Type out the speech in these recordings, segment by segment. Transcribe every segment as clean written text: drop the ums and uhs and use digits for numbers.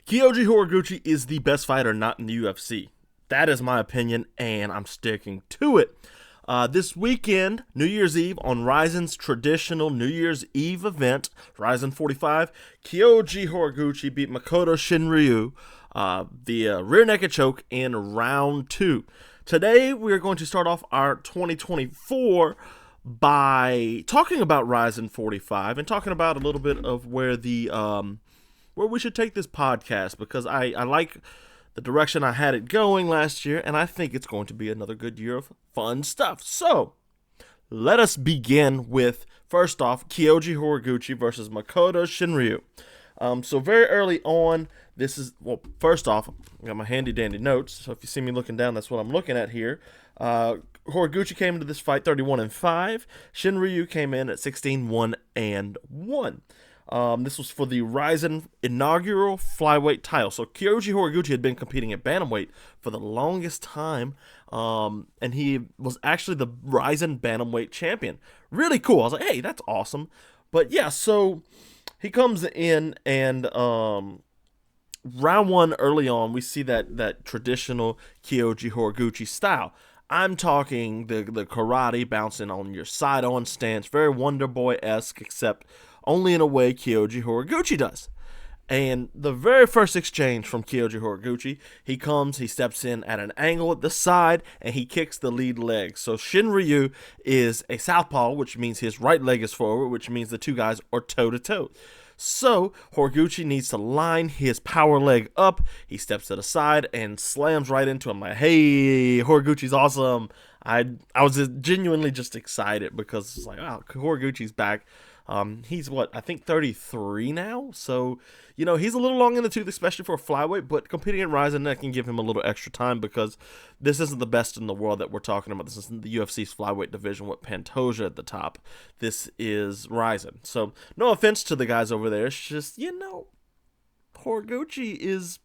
Kyoji Horiguchi is the best fighter not in the UFC. That is my opinion, and I'm sticking to it. This weekend, New Year's Eve, on RIZIN's traditional New Year's Eve event, RIZIN 45, Kyoji Horiguchi beat Makoto Shinryu via rear naked choke in round 2. Today, we're going to start off our 2024 by talking about RIZIN 45 and talking about a little bit of where we should take this podcast, because I like the direction I had it going last year, and I think it's going to be another good year of fun stuff. So, let us begin with, first off, Kyoji Horiguchi versus Makoto Shinryu. So very early on, first off, I got my handy dandy notes, so if you see me looking down, that's what I'm looking at here. Horiguchi came into this fight 31-5. Shinryu came in at 16-1-1. This was for the RIZIN inaugural flyweight title. So Kyoji Horiguchi had been competing at bantamweight for the longest time, and he was actually the RIZIN bantamweight champion. Really cool. I was like, hey, that's awesome. But yeah, so he comes in, and round 1 early on, we see that traditional Kyoji Horiguchi style. I'm talking the karate bouncing on your side-on stance, very Wonder Boy-esque, except only in a way Kyoji Horiguchi does. And the very first exchange from Kyoji Horiguchi, he steps in at an angle at the side, and he kicks the lead leg. So Shinryu is a southpaw, which means his right leg is forward, which means the two guys are toe-to-toe. So Horiguchi needs to line his power leg up. He steps to the side and slams right into him. Like, hey, Horiguchi's awesome. I was genuinely just excited, because it's like, wow, Horiguchi's back. He's I think 33 now, so he's a little long in the tooth, especially for a flyweight, but competing at RIZIN, that can give him a little extra time, because this isn't the best in the world that we're talking about. This isn't the UFC's flyweight division with Pantoja at the top. This is RIZIN. So no offense to the guys over there, it's just, Horiguchi is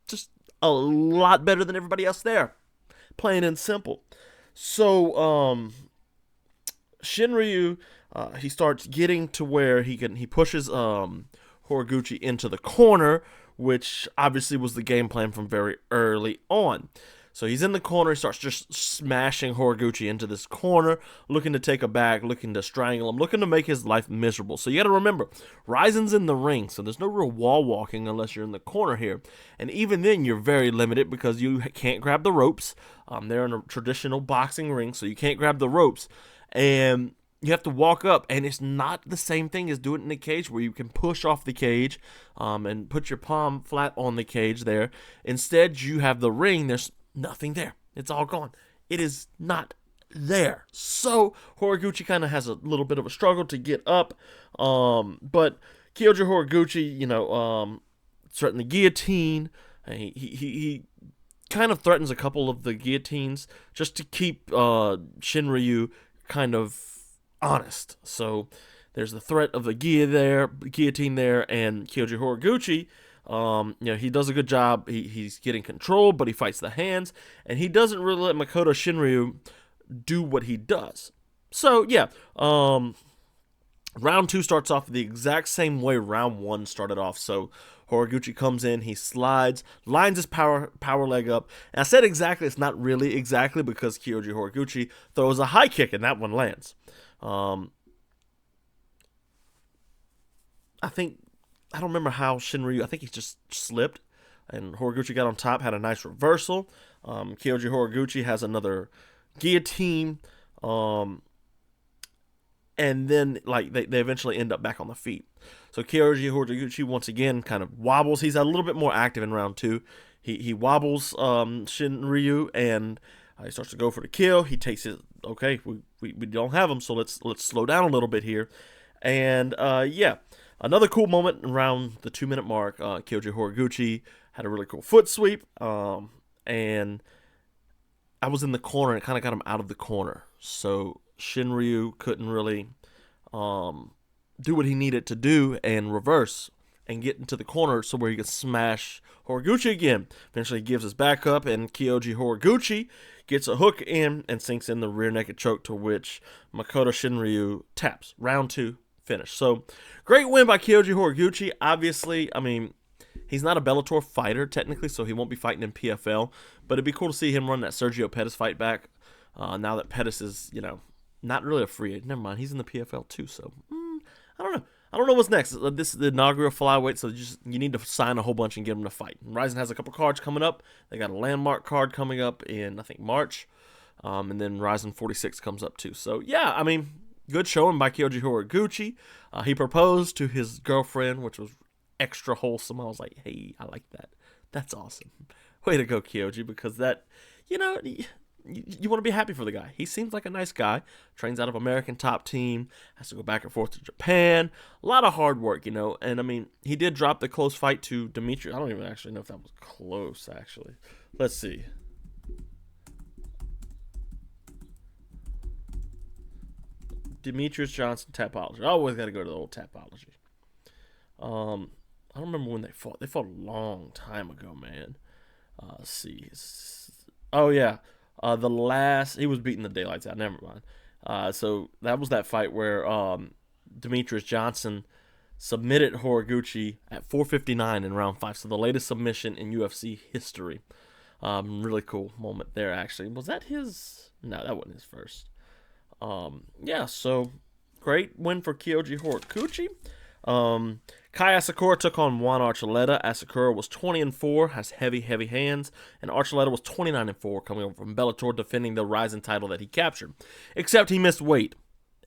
just a lot better than everybody else there, plain and simple. So Shinryu, he starts getting to where he pushes Horiguchi into the corner, which obviously was the game plan from very early on. So he's in the corner, he starts just smashing Horiguchi into this corner, looking to take a back, looking to strangle him, looking to make his life miserable. So you got to remember, RIZIN's in the ring, so there's no real wall walking unless you're in the corner here. And even then, you're very limited, because you can't grab the ropes. They're in a traditional boxing ring, so you can't grab the ropes. And you have to walk up, and it's not the same thing as doing it in a cage where you can push off the cage and put your palm flat on the cage there. Instead, you have the ring. There's nothing there. It's all gone. It is not there. So Horiguchi kind of has a little bit of a struggle to get up. But Kyoji Horiguchi, threatened the guillotine. He kind of threatens a couple of the guillotines just to keep Shinryu kind of honest. So there's the threat of the guillotine there, and Kyoji Horiguchi, he does a good job. He's getting control, but he fights the hands, and he doesn't really let Makoto Shinryu do what he does. So yeah, round 2 starts off the exact same way round 1 started off. So Horiguchi comes in, he slides, lines his power leg up. And I said exactly, it's not really exactly, because Kyoji Horiguchi throws a high kick, and that one lands. I don't remember how Shinryu, I think he just slipped, and Horiguchi got on top, had a nice reversal. Kyoji Horiguchi has another guillotine, and then they eventually end up back on the feet. So Kyoji Horiguchi once again kind of wobbles. He's a little bit more active in round 2. He wobbles Shinryu, and he starts to go for the kill. He takes his, okay, we don't have him, so let's slow down a little bit here. And another cool moment around the 2-minute mark. Kyoji Horiguchi had a really cool foot sweep, and I was in the corner, and it kind of got him out of the corner. So Shinryu couldn't really do what he needed to do and reverse and get into the corner so where he could smash Horiguchi again. Eventually he gives his back up, and Kyoji Horiguchi gets a hook in and sinks in the rear naked choke, to which Makoto Shinryu taps. Round 2 finish. So great win by Kyoji Horiguchi. Obviously, I mean, He's not a Bellator fighter, technically, so he won't be fighting in PFL. But it'd be cool to see him run that Sergio Pettis fight back. Now that Pettis is, not really a free agent. Never mind, he's in the PFL too, so I don't know. I don't know what's next. This is the inaugural flyweight, so you need to sign a whole bunch and get them to fight. And RIZIN has a couple cards coming up. They got a landmark card coming up in, I think, March. And then RIZIN 46 comes up too. So, yeah, I mean, good showing by Kyoji Horiguchi. He proposed to his girlfriend, which was extra wholesome. I was like, hey, I like that. That's awesome. Way to go, Kyoji, because that, you want to be happy for the guy. He seems like a nice guy. Trains out of American Top Team. Has to go back and forth to Japan. A lot of hard work, And, I mean, he did drop the close fight to Dimitri. I don't even actually know if that was close, actually. Let's see. Demetrius Johnson, Tapology. I always got to go to the old Tapology. I don't remember when they fought. They fought a long time ago, man. Let's see. Oh, yeah. He was beating the daylights out. Never mind. So that was that fight where Demetrius Johnson submitted Horiguchi at 4:59 in round 5. So the latest submission in UFC history. Really cool moment there, actually. Was that his? No, that wasn't his first. Yeah, so great win for Kyoji Horiguchi. Kai Asakura took on Juan Archuleta. Asakura was 20-4, has heavy hands, and Archuleta was 29-4, coming over from Bellator, defending the RIZIN title that he captured. Except he missed weight,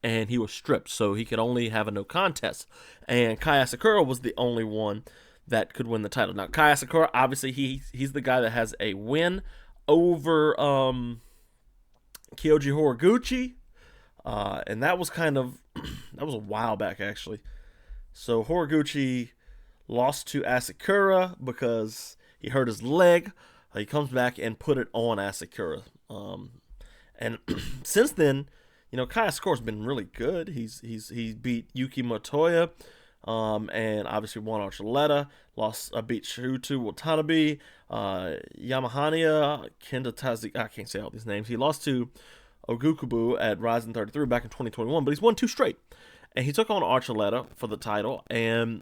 and he was stripped, so he could only have a no contest. And Kai Asakura was the only one that could win the title. Now, Kai Asakura, obviously, he's the guy that has a win over Kyoji Horiguchi. And that was that was a while back, actually. So Horiguchi lost to Asakura because he hurt his leg. He comes back and put it on Asakura. And since then, Kai Asakura's been really good. He beat Yuki Motoya, and obviously won Archuleta. Beat Shuto Watanabe, Yamahania, Kenda Tazi. I can't say all these names. He lost to Ogukubu at RIZIN 33 back in 2021, but he's won 2 straight. And he took on Archuleta for the title and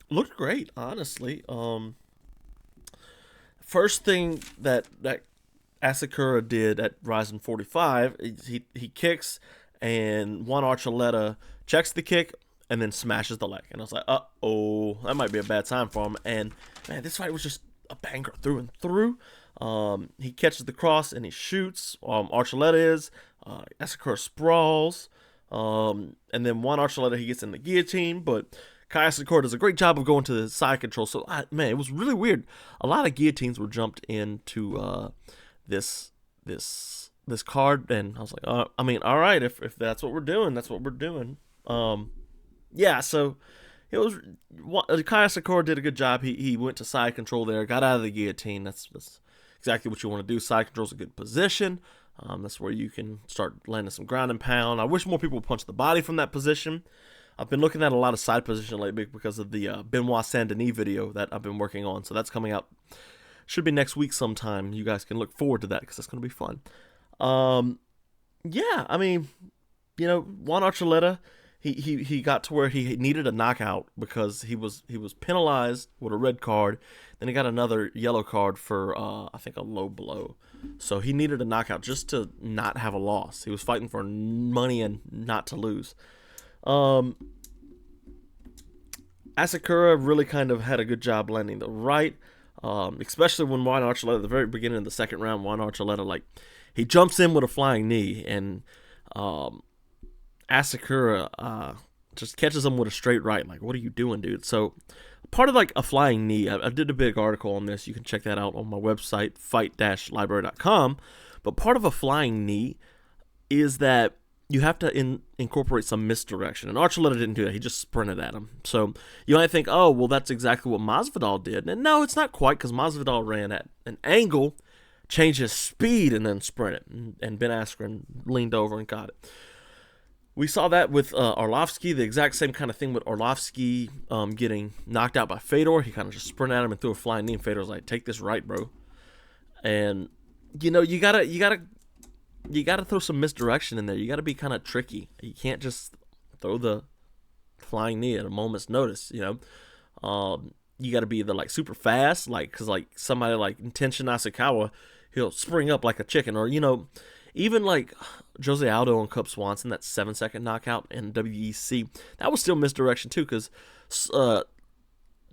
looked great, honestly. First thing that Asakura did at RIZIN 45, he kicks, and Juan Archuleta checks the kick and then smashes the leg. And I was like, uh-oh, that might be a bad sign for him. And, man, this fight was just a banger through and through. He catches the cross and he shoots. Archuleta is. Asakura sprawls. And then Juan Archuleta, he gets in the guillotine. But Kai Asakura does a great job of going to the side control. So, man, it was really weird. A lot of guillotines were jumped into this card. And I was like, all right, if that's what we're doing, that's what we're doing. Yeah, so it was Kai Asakura did a good job. He went to side control there, got out of the guillotine. That's exactly what you want to do. Side control's a good position. That's where you can start landing some ground and pound. I wish more people would punch the body from that position. I've been looking at a lot of side position lately because of the Benoit Saint-Denis video that I've been working on. So that's coming out. Should be next week sometime. You guys can look forward to that because that's going to be fun. Yeah, I mean, Juan Archuleta, he got to where he needed a knockout because he was penalized with a red card. Then he got another yellow card for, I think, a low blow. So he needed a knockout just to not have a loss. He was fighting for money and not to lose. Asakura really kind of had a good job landing the right, especially when Juan Archuleta, at the very beginning of the second round, Juan Archuleta, he jumps in with a flying knee, and Asakura just catches him with a straight right. Like, what are you doing, dude? So part of a flying knee, I did a big article on this. You can check that out on my website, fight-library.com. But part of a flying knee is that you have to incorporate some misdirection. And Archuleta didn't do that. He just sprinted at him. So you might think, oh, well, that's exactly what Masvidal did. And no, it's not quite, because Masvidal ran at an angle, changed his speed, and then sprinted. And Ben Askren leaned over and got it. We saw that with Arlovsky, the exact same kind of thing with Arlovsky getting knocked out by Fedor. He kind of just sprinted at him and threw a flying knee, and Fedor's like, take this right, bro. And, you gotta throw some misdirection in there. You gotta be kind of tricky. You can't just throw the flying knee at a moment's notice, you got to be either like super fast, like because like somebody like Tenshin Asakawa, he'll spring up like a chicken, or even like Jose Aldo and Cub Swanson, that 7-second knockout in WEC, that was still misdirection too, because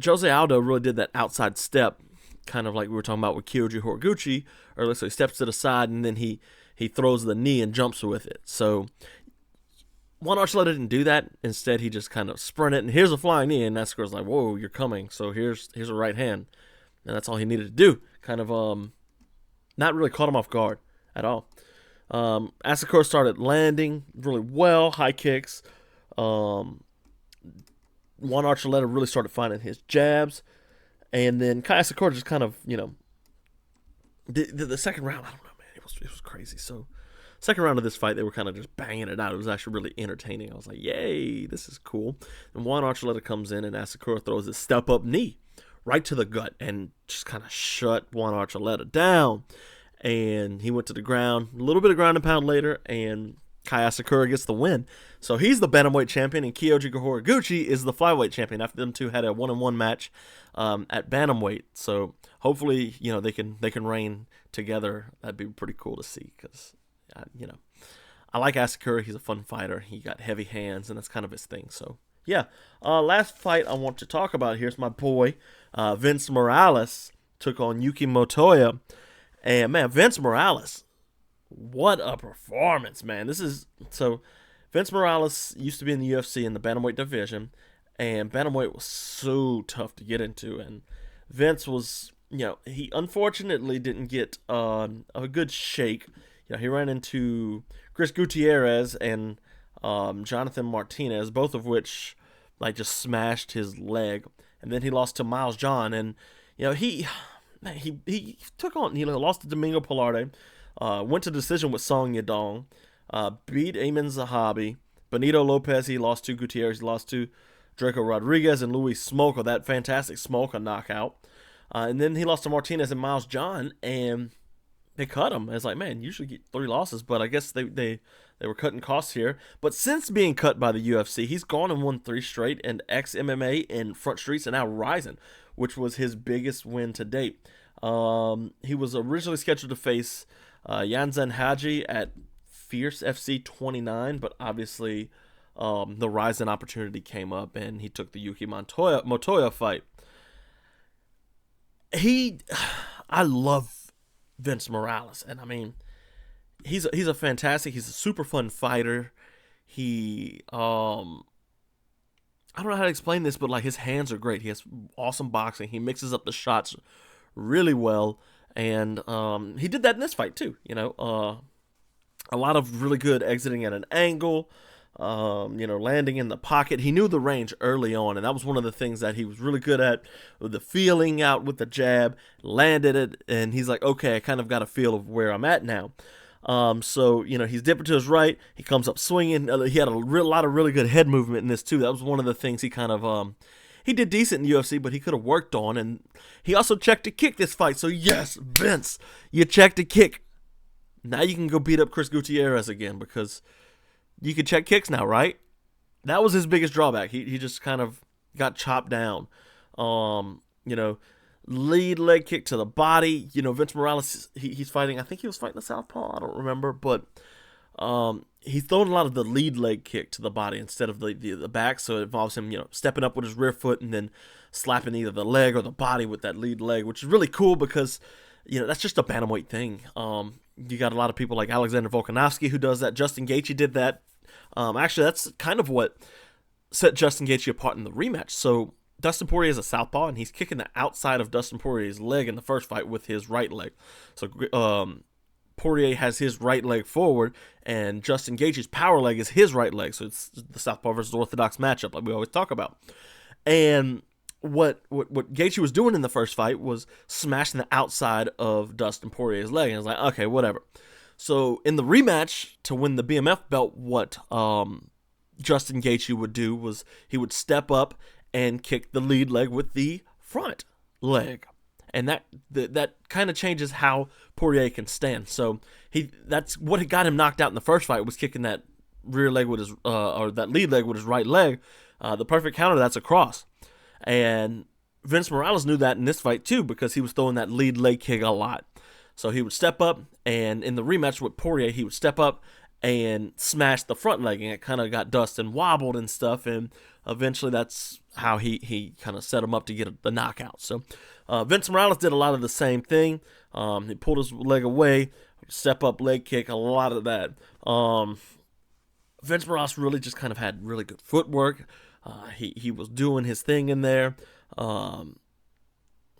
Jose Aldo really did that outside step, kind of like we were talking about with Kyoji Horiguchi, or let's say steps to the side and then he throws the knee and jumps with it. So Juan Archuleta didn't do that. Instead, he just kind of sprinted, and here's a flying knee, and Asakura's like, whoa, you're coming. So here's a right hand. And that's all he needed to do. Kind of not really caught him off guard at all. Asakura started landing really well, high kicks. Juan Archuleta really started finding his jabs. And then Kai Asakura just kind of, the second round, I don't know, man, it was crazy. So second round of this fight, they were kind of just banging it out. It was actually really entertaining. I was like, yay, this is cool. And Juan Archuleta comes in, and Asakura throws his step-up knee right to the gut and just kind of shut Juan Archuleta down. And he went to the ground. A little bit of ground and pound later, and Kai Asakura gets the win. So he's the bantamweight champion, and Kyoji Horiguchi is the flyweight champion after them two had a 1-on-1 match at bantamweight. So hopefully, they can reign together. That'd be pretty cool to see, because I like Asakura. He's a fun fighter. He got heavy hands, and that's kind of his thing. So, yeah. Last fight I want to talk about here is my boy, Vince Morales, took on Yuki Motoya. And, man, Vince Morales, what a performance, man. Vince Morales used to be in the UFC in the bantamweight division, and bantamweight was so tough to get into. And Vince was, he unfortunately didn't get a good shake. He ran into Chris Gutierrez and Jonathan Martinez, both of which just smashed his leg. And then he lost to Miles John, and he took on, lost to Domingo Pilarde, went to decision with Song Yadong, beat Amin Zahabi, Benito Lopez. He lost to Gutierrez. He lost to Draco Rodriguez and Luis Smolka, that fantastic Smolka knockout. And then he lost to Martinez and Miles John, and they cut him. It's like, man, you usually get 3 losses, but I guess they were cutting costs here. But since being cut by the UFC, he's gone and won 3 straight in ex-MMA in Front Streets and now RIZIN, which was his biggest win to date. He was originally scheduled to face Yanzan Haji at Fierce FC 29, but obviously the RIZIN opportunity came up, and he took the Yuki Motoya fight. I love Vince Morales, and I mean, he's a super fun fighter. He I don't know how to explain this, but his hands are great. He has awesome boxing. He mixes up the shots really well, and he did that in this fight too. A lot of really good exiting at an angle, landing in the pocket. He knew the range early on, and that was one of the things that he was really good at, with the feeling out with the jab, landed it, and he's like, okay, I kind of got a feel of where I'm at now. So he's dipping to his right. He comes up swinging. He had a lot of really good head movement in this too. That was one of the things he kind of he did decent in the UFC, but he could have worked on. And he also checked a kick this fight. So yes, Vince, you checked a kick. Now you can go beat up Chris Gutierrez again, because you can check kicks now, right? That was his biggest drawback. He just kind of got chopped down. Lead leg kick to the body. Vince Morales, he's fighting, I think he was fighting the southpaw, I don't remember, but he's throwing a lot of the lead leg kick to the body instead of the back, so it involves him, stepping up with his rear foot and then slapping either the leg or the body with that lead leg, which is really cool because, that's just a bantamweight thing. You got a lot of people like Alexander Volkanovski who does that. Justin Gaethje did that. Actually, that's kind of what set Justin Gaethje apart in the rematch. So Dustin Poirier is a southpaw, and he's kicking the outside of Dustin Poirier's leg in the first fight with his right leg. So Poirier has his right leg forward, and Justin Gaethje's power leg is his right leg. So it's the southpaw versus orthodox matchup, like we always talk about. And what Gaethje was doing in the first fight was smashing the outside of Dustin Poirier's leg, and I was like, okay, whatever. So in the rematch to win the BMF belt, what Justin Gaethje would do was he would step up and kick the lead leg with the front leg, and that kind of changes how Poirier can stand. So that's what got him knocked out in the first fight, was kicking that rear leg with his or that lead leg with his right leg. The perfect counter, that's a cross. And Vince Morales knew that in this fight too, because he was throwing that lead leg kick a lot. So he would step up, and in the rematch with Poirier, he would step up and smash the front leg, and it kind of got dust and wobbled and stuff, and eventually that's how he kind of set him up to get the knockout. So Vince Morales did a lot of the same thing. He pulled his leg away, step up leg kick, a lot of that. Vince Morales really just kind of had really good footwork. He was doing his thing in there.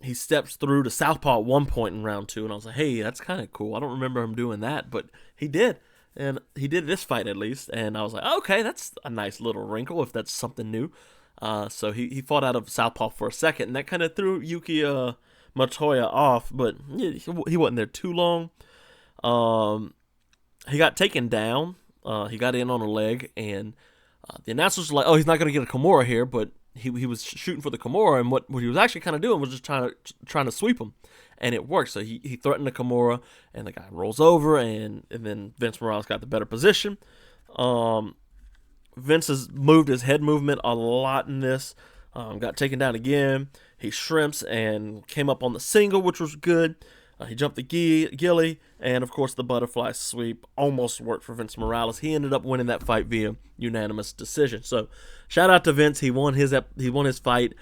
He steps through to southpaw at one point in round 2, and I was like, hey, that's kind of cool. I don't remember him doing that, but he did. And he did this fight at least, and I was like, okay, that's a nice little wrinkle if that's something new. So he fought out of southpaw for a second, and that kind of threw Yuki Motoya off, but he wasn't there too long. He got taken down. He got in on a leg, and the announcers were like, oh, he's not going to get a Kimura here, but he was shooting for the Kimura, and what he was actually kind of doing was just trying to sweep him, and it worked. So he threatened the Kimura, and the guy rolls over, and then Vince Morales got the better position. Vince has moved his head movement a lot in this. Got taken down again. He shrimps and came up on the single, which was good. He jumped the gilly, and of course the butterfly sweep almost worked for Vince Morales. He ended up winning that fight via unanimous decision. So shout out to Vince. He won his fight.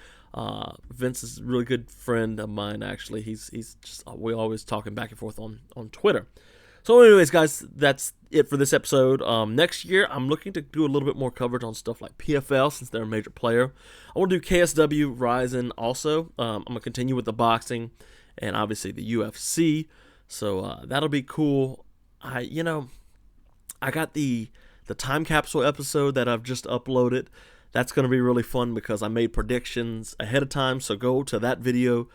Vince is a really good friend of mine, actually. He's just, we always talking back and forth on Twitter. So anyways, guys, that's it for this episode. Next year, I'm looking to do a little bit more coverage on stuff like PFL, since they're a major player. I want to do KSW, RIZIN also. I'm going to continue with the boxing and obviously the UFC. So that'll be cool. I got the time capsule episode that I've just uploaded. That's going to be really fun because I made predictions ahead of time. So go to that video.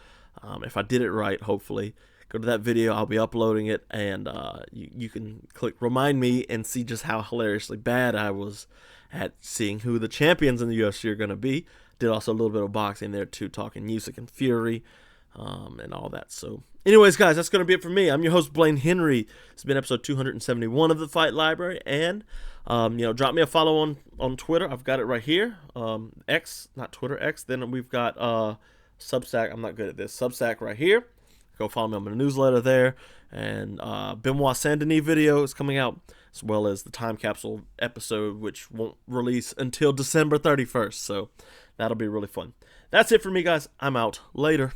If I did it right, hopefully. Go to that video. I'll be uploading it, and you can click Remind Me and see just how hilariously bad I was at seeing who the champions in the UFC are going to be. Did also a little bit of boxing there too, talking Usyk and Fury and all that. So anyways, guys, that's going to be it for me. I'm your host, Blaine Henry. It's been episode 271 of the Fight Library, and drop me a follow on Twitter. I've got it right here. X, not Twitter, X. Then we've got Substack. I'm not good at this. Substack right here. Go follow me on my newsletter there. And Benoit Saint-Denis video is coming out, as well as the time capsule episode, which won't release until December 31st. So that'll be really fun. That's it for me, guys. I'm out. Later.